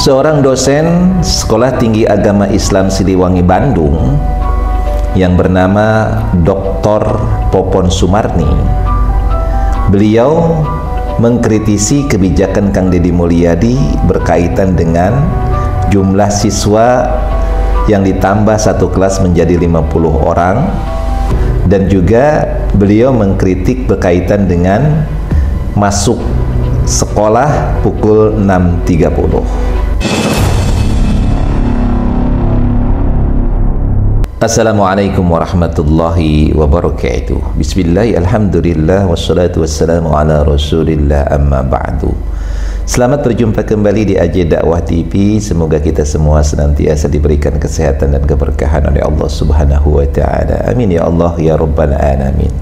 Seorang dosen Sekolah Tinggi Agama Islam Siliwangi Bandung yang bernama Dr. Popon Sumarni, beliau mengkritisi kebijakan Kang Deddy Mulyadi berkaitan dengan jumlah siswa yang ditambah satu kelas menjadi 50 orang, dan juga beliau mengkritik berkaitan dengan masuk sekolah pukul 6.30. Assalamualaikum warahmatullahi wabarakatuh. Bismillah, alhamdulillah, wassalatu wassalamu ala rasulillah, amma ba'du. Selamat berjumpa kembali di AJ Dakwah TV. Semoga kita semua senantiasa diberikan kesehatan dan keberkahan oleh Allah Subhanahu wa ta'ala. Amin ya Allah ya rabbal alamin.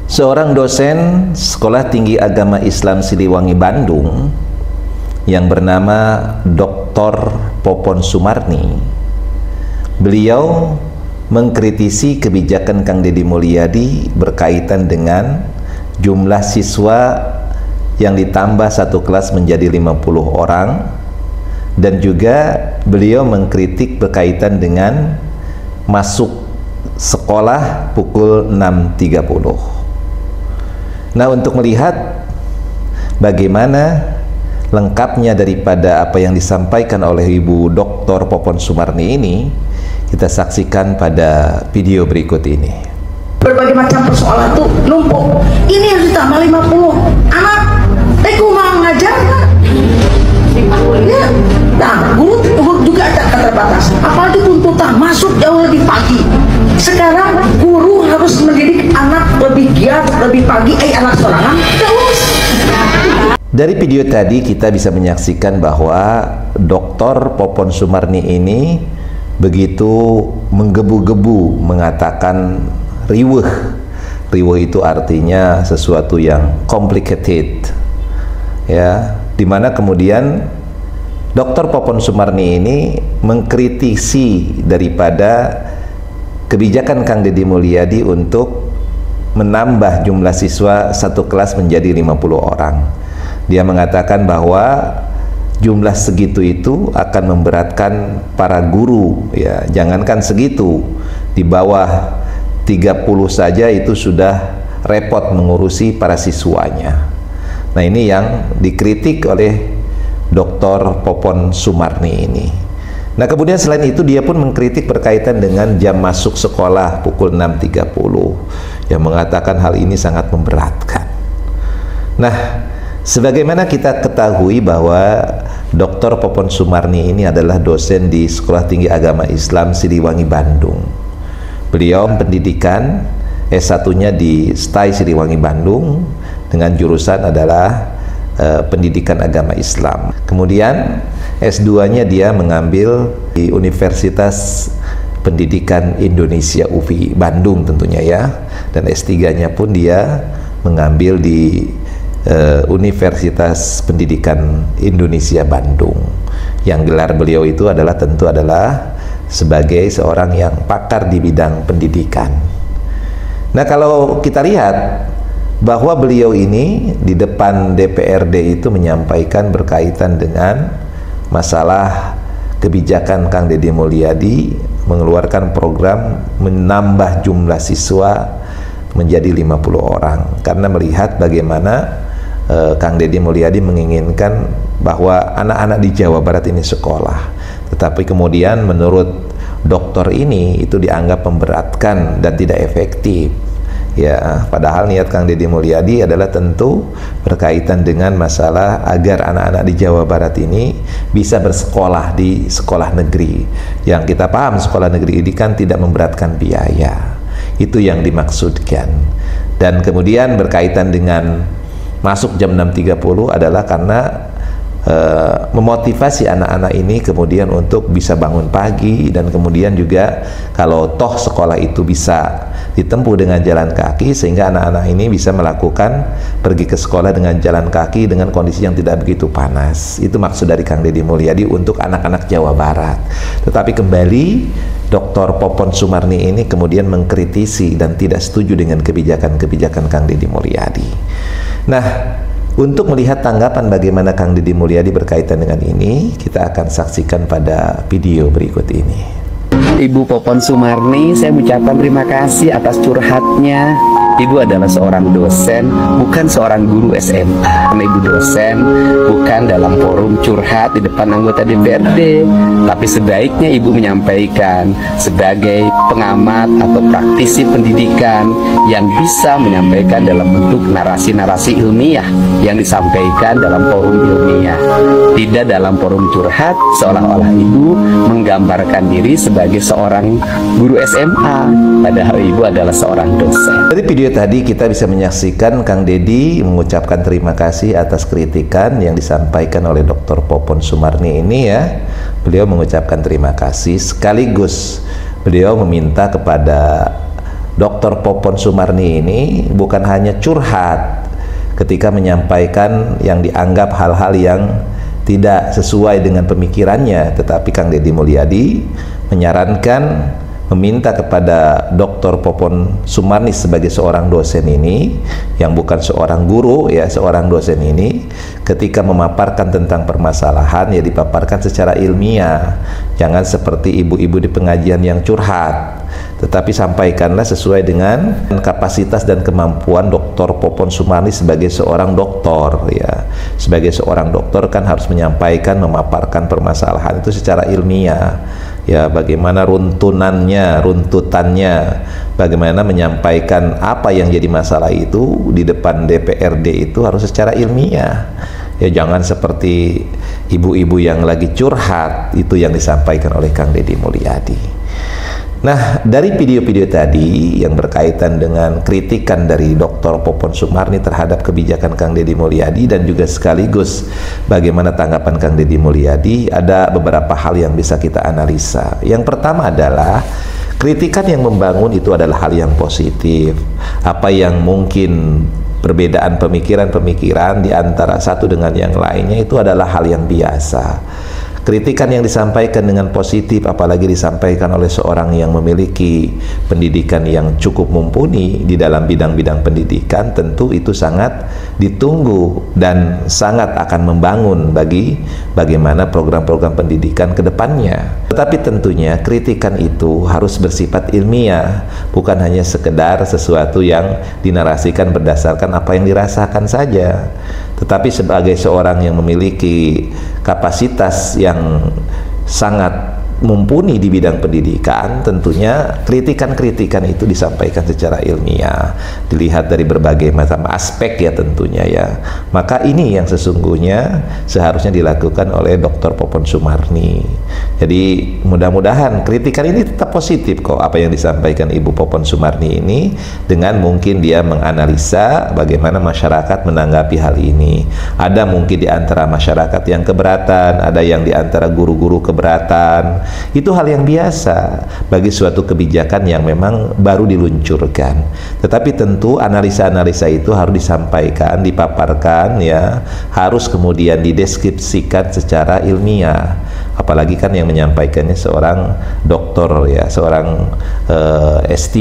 Seorang dosen Sekolah Tinggi Agama Islam Siliwangi Bandung yang bernama Dr. Popon Sumarni, beliau mengkritisi kebijakan Kang Deddy Mulyadi berkaitan dengan jumlah siswa yang ditambah satu kelas menjadi 50 orang, dan juga beliau mengkritik berkaitan dengan masuk sekolah pukul 6.30. Nah, untuk melihat bagaimana lengkapnya daripada apa yang disampaikan oleh Ibu Dr. Popon Sumarni ini, kita saksikan pada video berikut ini. Berbagai macam persoalan tuh numpuk. Ini harus ditambah 50 anak. Kumaha ngajar kan? Ya, nah, guru juga ada keterbatasan. Apalagi tuntutan masuk jauh lebih pagi. Sekarang guru harus mendidik anak lebih giat, lebih pagi. Anak sorangan terus. Dari video tadi kita bisa menyaksikan bahwa Dr. Popon Sumarni ini begitu menggebu-gebu mengatakan riweuh. Riweuh itu artinya sesuatu yang complicated, ya, dimana kemudian Dr. Popon Sumarni ini mengkritisi daripada kebijakan Kang Deddy Mulyadi untuk menambah jumlah siswa satu kelas menjadi 50 orang. Dia mengatakan bahwa jumlah segitu itu akan memberatkan para guru, ya, jangankan segitu, di bawah 30 saja itu sudah repot mengurusi para siswanya. Nah, ini yang dikritik oleh Dr. Popon Sumarni ini. Nah, kemudian selain itu dia pun mengkritik berkaitan dengan jam masuk sekolah pukul 6.30, yang mengatakan hal ini sangat memberatkan. Nah, sebagaimana kita ketahui bahwa Dr. Popon Sumarni ini adalah dosen di Sekolah Tinggi Agama Islam Siliwangi Bandung. Beliau pendidikan S1-nya di STAI Siliwangi Bandung dengan jurusan adalah pendidikan agama Islam. Kemudian S2-nya dia mengambil di Universitas Pendidikan Indonesia UPI Bandung tentunya, ya. Dan S3-nya pun dia mengambil di Universitas Pendidikan Indonesia Bandung, yang gelar beliau itu adalah tentu adalah sebagai seorang yang pakar di bidang pendidikan. Nah, kalau kita lihat bahwa beliau ini di depan DPRD itu menyampaikan berkaitan dengan masalah kebijakan Kang Deddy Mulyadi mengeluarkan program menambah jumlah siswa menjadi 50 orang, karena melihat bagaimana Kang Deddy Mulyadi menginginkan bahwa anak-anak di Jawa Barat ini sekolah, tetapi kemudian menurut dokter ini itu dianggap memberatkan dan tidak efektif, ya. Padahal niat Kang Deddy Mulyadi adalah tentu berkaitan dengan masalah agar anak-anak di Jawa Barat ini bisa bersekolah di sekolah negeri, yang kita paham sekolah negeri ini kan tidak memberatkan biaya. Itu yang dimaksudkan. Dan kemudian berkaitan dengan masuk jam 6.30 adalah karena memotivasi anak-anak ini kemudian untuk bisa bangun pagi, dan kemudian juga kalau toh sekolah itu bisa ditempuh dengan jalan kaki, sehingga anak-anak ini bisa melakukan pergi ke sekolah dengan jalan kaki dengan kondisi yang tidak begitu panas. Itu maksud dari Kang Deddy Mulyadi untuk anak-anak Jawa Barat. Tetapi kembali Dr. Popon Sumarni ini kemudian mengkritisi dan tidak setuju dengan kebijakan-kebijakan Kang Deddy Mulyadi. Nah, Untuk melihat tanggapan bagaimana Kang Deddy Mulyadi berkaitan dengan ini, kita akan saksikan pada video berikut ini. Ibu Popon Sumarni, saya mengucapkan terima kasih atas curhatnya. Ibu adalah seorang dosen, bukan seorang guru SMA. Karena ibu dosen, bukan dalam forum curhat di depan anggota DPRD. Tapi sebaiknya ibu menyampaikan sebagai pengamat atau praktisi pendidikan yang bisa menyampaikan dalam bentuk narasi-narasi ilmiah yang disampaikan dalam forum ilmiah. Tidak dalam forum curhat, seolah-olah ibu menggambarkan diri sebagai seorang guru SMA, padahal ibu adalah seorang dosen. Dari video tadi kita bisa menyaksikan Kang Deddy mengucapkan terima kasih atas kritikan yang disampaikan oleh Dr. Popon Sumarni ini ya. Beliau mengucapkan terima kasih sekaligus beliau meminta kepada Dr. Popon Sumarni ini bukan hanya curhat ketika menyampaikan yang dianggap hal-hal yang tidak sesuai dengan pemikirannya, tetapi Kang Deddy Mulyadi menyarankan, meminta kepada Dr. Popon Sumarni sebagai seorang dosen ini, yang bukan seorang guru ya, seorang dosen ini, ketika memaparkan tentang permasalahan ya dipaparkan secara ilmiah, jangan seperti ibu-ibu di pengajian yang curhat, tetapi sampaikanlah sesuai dengan kapasitas dan kemampuan Dr. Popon Sumarni sebagai seorang doktor ya. Sebagai seorang doktor kan harus menyampaikan, memaparkan permasalahan itu secara ilmiah ya, bagaimana runtunannya, runtutannya, bagaimana menyampaikan apa yang jadi masalah itu di depan DPRD itu harus secara ilmiah ya, jangan seperti ibu-ibu yang lagi curhat itu yang disampaikan oleh Kang Deddy Mulyadi. Nah, dari video-video tadi yang berkaitan dengan kritikan dari Dr. Popon Sumarni terhadap kebijakan Kang Deddy Mulyadi dan juga sekaligus bagaimana tanggapan Kang Deddy Mulyadi, ada beberapa hal yang bisa kita analisa. Yang pertama adalah kritikan yang membangun itu adalah hal yang positif. Apa yang mungkin perbedaan pemikiran-pemikiran di antara satu dengan yang lainnya itu adalah hal yang biasa. Kritikan yang disampaikan dengan positif, apalagi disampaikan oleh seorang yang memiliki pendidikan yang cukup mumpuni di dalam bidang-bidang pendidikan, tentu itu sangat ditunggu dan sangat akan membangun bagi bagaimana program-program pendidikan ke depannya. Tetapi tentunya kritikan itu harus bersifat ilmiah, bukan hanya sekedar sesuatu yang dinarasikan berdasarkan apa yang dirasakan saja. Tetapi sebagai seorang yang memiliki kapasitas yang sangat mumpuni di bidang pendidikan, tentunya kritikan-kritikan itu disampaikan secara ilmiah, dilihat dari berbagai macam aspek ya tentunya ya. Maka ini yang sesungguhnya seharusnya dilakukan oleh Dr. Popon Sumarni. Jadi mudah-mudahan kritikan ini tetap positif kok, apa yang disampaikan Ibu Popon Sumarni ini, dengan mungkin dia menganalisa bagaimana masyarakat menanggapi hal ini. Ada mungkin di antara masyarakat yang keberatan, ada yang di antara guru-guru keberatan. Itu hal yang biasa bagi suatu kebijakan yang memang baru diluncurkan. Tetapi tentu analisa-analisa itu harus disampaikan, dipaparkan ya, harus kemudian dideskripsikan secara ilmiah. Apalagi kan yang menyampaikannya seorang doktor ya, seorang S3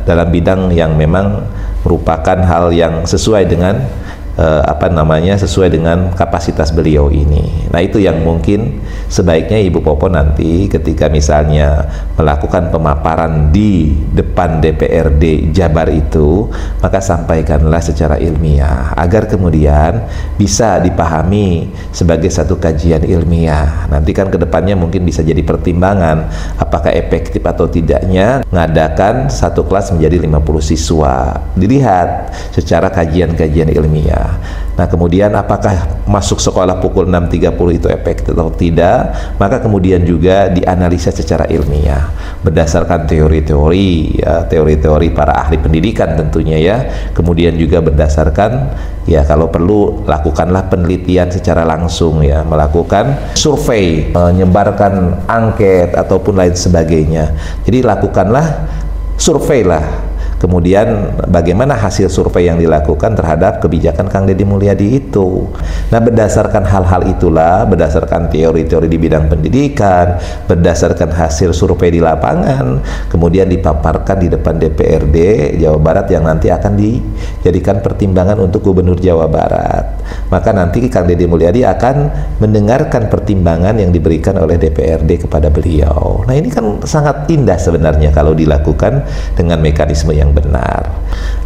dalam bidang yang memang merupakan hal yang sesuai dengan sesuai dengan kapasitas beliau ini. Nah, itu yang mungkin sebaiknya Ibu Popon nanti ketika misalnya melakukan pemaparan di depan DPRD Jabar itu, maka sampaikanlah secara ilmiah agar kemudian bisa dipahami sebagai satu kajian ilmiah. Nanti kan kedepannya mungkin bisa jadi pertimbangan apakah efektif atau tidaknya mengadakan satu kelas menjadi 50 siswa. Dilihat secara kajian-kajian ilmiah. Nah, kemudian apakah masuk sekolah pukul 6.30 itu efektif atau tidak, maka kemudian juga dianalisa secara ilmiah berdasarkan teori-teori ya, teori-teori para ahli pendidikan tentunya ya. Kemudian juga berdasarkan ya, kalau perlu lakukanlah penelitian secara langsung ya, melakukan survei, menyebarkan angket ataupun lain sebagainya. Jadi lakukanlah survei lah kemudian bagaimana hasil survei yang dilakukan terhadap kebijakan Kang Deddy Mulyadi itu. Nah, berdasarkan hal-hal itulah, berdasarkan teori-teori di bidang pendidikan, berdasarkan hasil survei di lapangan, kemudian dipaparkan di depan DPRD Jawa Barat yang nanti akan dijadikan pertimbangan untuk Gubernur Jawa Barat. Maka nanti Kang Deddy Mulyadi akan mendengarkan pertimbangan yang diberikan oleh DPRD kepada beliau. Nah, ini kan sangat indah sebenarnya kalau dilakukan dengan mekanisme yang benar.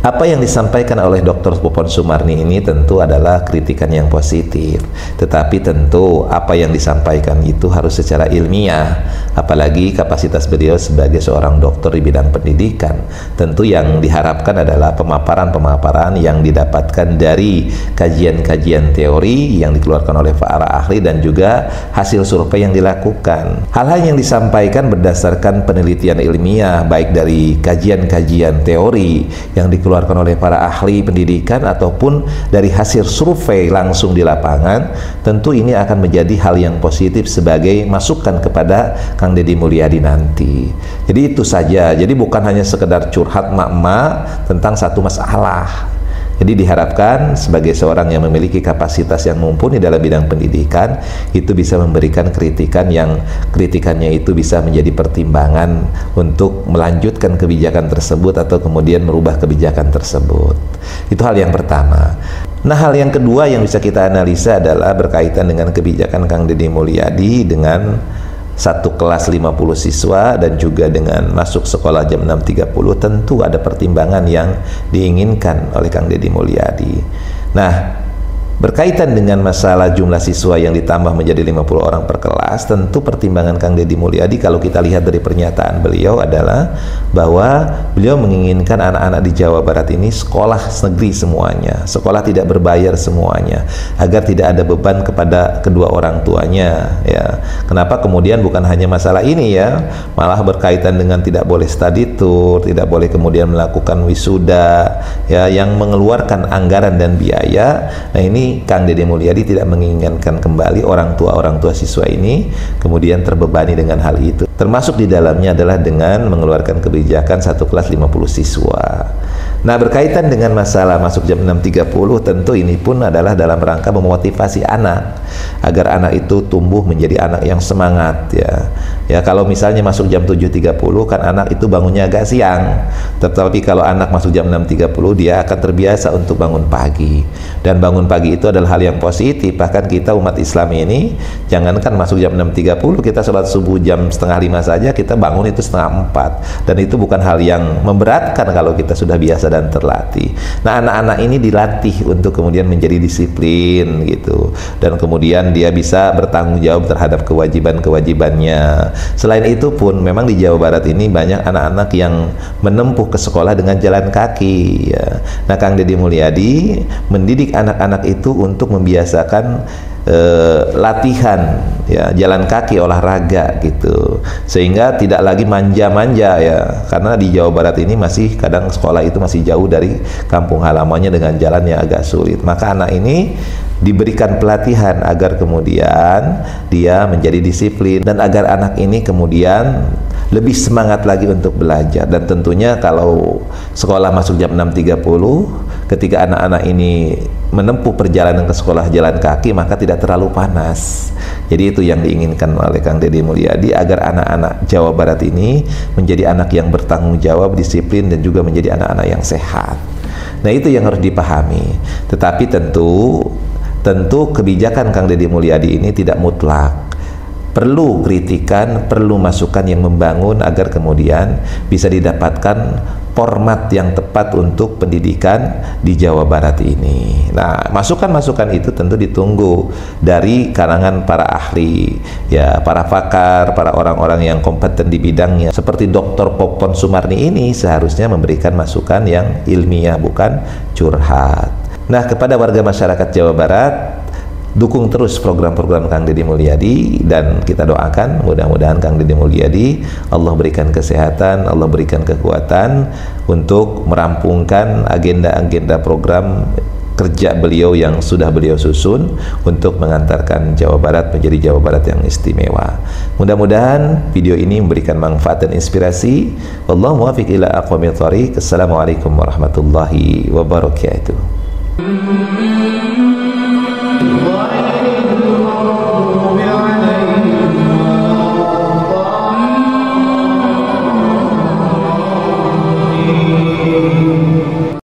Apa yang disampaikan oleh Dr. Popon Sumarni ini tentu adalah kritikan yang positif, tetapi tentu apa yang disampaikan itu harus secara ilmiah, apalagi kapasitas beliau sebagai seorang dokter di bidang pendidikan. Tentu yang diharapkan adalah pemaparan-pemaparan yang didapatkan dari kajian-kajian teori yang dikeluarkan oleh para ahli dan juga hasil survei yang dilakukan. Hal-hal yang disampaikan berdasarkan penelitian ilmiah, baik dari kajian-kajian teori yang dikeluarkan oleh para ahli pendidikan ataupun dari hasil survei langsung di lapangan, tentu ini akan menjadi hal yang positif sebagai masukan kepada Kang Deddy Mulyadi nanti. Jadi itu saja. Jadi bukan hanya sekedar curhat mak-mak tentang satu masalah. Jadi diharapkan sebagai seorang yang memiliki kapasitas yang mumpuni dalam bidang pendidikan, itu bisa memberikan kritikan yang kritikannya itu bisa menjadi pertimbangan untuk melanjutkan kebijakan tersebut atau kemudian merubah kebijakan tersebut. Itu hal yang pertama. Nah, hal yang kedua yang bisa kita analisa adalah berkaitan dengan kebijakan Kang Deddy Mulyadi dengan satu kelas 50 siswa dan juga dengan masuk sekolah jam 6.30, tentu ada pertimbangan yang diinginkan oleh Kang Deddy Mulyadi. Nah, berkaitan dengan masalah jumlah siswa yang ditambah menjadi 50 orang per kelas, tentu pertimbangan Kang Deddy Mulyadi kalau kita lihat dari pernyataan beliau adalah bahwa beliau menginginkan anak-anak di Jawa Barat ini sekolah negeri semuanya, sekolah tidak berbayar semuanya, agar tidak ada beban kepada kedua orang tuanya, ya. Kenapa kemudian bukan hanya masalah ini, ya, malah berkaitan dengan tidak boleh study tour, tidak boleh kemudian melakukan wisuda, ya, yang mengeluarkan anggaran dan biaya. Nah, ini Kang Deddy Mulyadi tidak menginginkan kembali orang tua siswa ini kemudian terbebani dengan hal itu. Termasuk di dalamnya adalah dengan mengeluarkan kebijakan satu kelas 50 siswa. Nah, berkaitan dengan masalah masuk jam 6.30, tentu ini pun adalah dalam rangka memotivasi anak agar anak itu tumbuh menjadi anak yang semangat, ya. Ya, kalau misalnya masuk jam 7.30 kan anak itu bangunnya agak siang. Tetapi kalau anak masuk jam 6.30 dia akan terbiasa untuk bangun pagi. Dan bangun pagi itu adalah hal yang positif. Bahkan kita umat Islam ini jangankan masuk jam 6.30, kita sholat subuh jam 4:30 saja kita bangun itu 3:30. Dan itu bukan hal yang memberatkan kalau kita sudah biasa dan terlatih. Nah, anak-anak ini dilatih untuk kemudian menjadi disiplin gitu, dan kemudian dia bisa bertanggung jawab terhadap kewajiban-kewajibannya. Selain itu pun memang di Jawa Barat ini banyak anak-anak yang menempuh ke sekolah dengan jalan kaki, ya. Nah, Kang Deddy Mulyadi mendidik anak-anak itu untuk membiasakan latihan, ya, jalan kaki, olahraga gitu, sehingga tidak lagi manja-manja, ya, karena di Jawa Barat ini masih kadang sekolah itu masih jauh dari kampung halamannya dengan jalan yang agak sulit. Maka anak ini diberikan pelatihan agar kemudian dia menjadi disiplin dan agar anak ini kemudian lebih semangat lagi untuk belajar. Dan tentunya kalau sekolah masuk jam 6.30, ketika anak-anak ini menempuh perjalanan ke sekolah jalan kaki, maka tidak terlalu panas. Jadi itu yang diinginkan oleh Kang Deddy Mulyadi, agar anak-anak Jawa Barat ini menjadi anak yang bertanggung jawab, disiplin, dan juga menjadi anak-anak yang sehat. Nah, itu yang harus dipahami. Tetapi tentu kebijakan Kang Deddy Mulyadi ini tidak mutlak. Perlu kritikan, perlu masukan yang membangun agar kemudian bisa didapatkan format yang tepat untuk pendidikan di Jawa Barat ini. Nah, masukan-masukan itu tentu ditunggu dari kalangan para ahli, ya, para pakar, para orang-orang yang kompeten di bidangnya. Seperti Dr. Popon Sumarni ini seharusnya memberikan masukan yang ilmiah, bukan curhat. Nah, kepada warga masyarakat Jawa Barat, dukung terus program-program Kang Deddy Mulyadi, dan kita doakan mudah-mudahan Kang Deddy Mulyadi Allah berikan kesehatan, Allah berikan kekuatan untuk merampungkan agenda-agenda program kerja beliau yang sudah beliau susun untuk mengantarkan Jawa Barat menjadi Jawa Barat yang istimewa. Mudah-mudahan video ini memberikan manfaat dan inspirasi. Wallahu muwaffiq ila aqwamit thoriq. Assalamualaikum warahmatullahi wabarakatuh.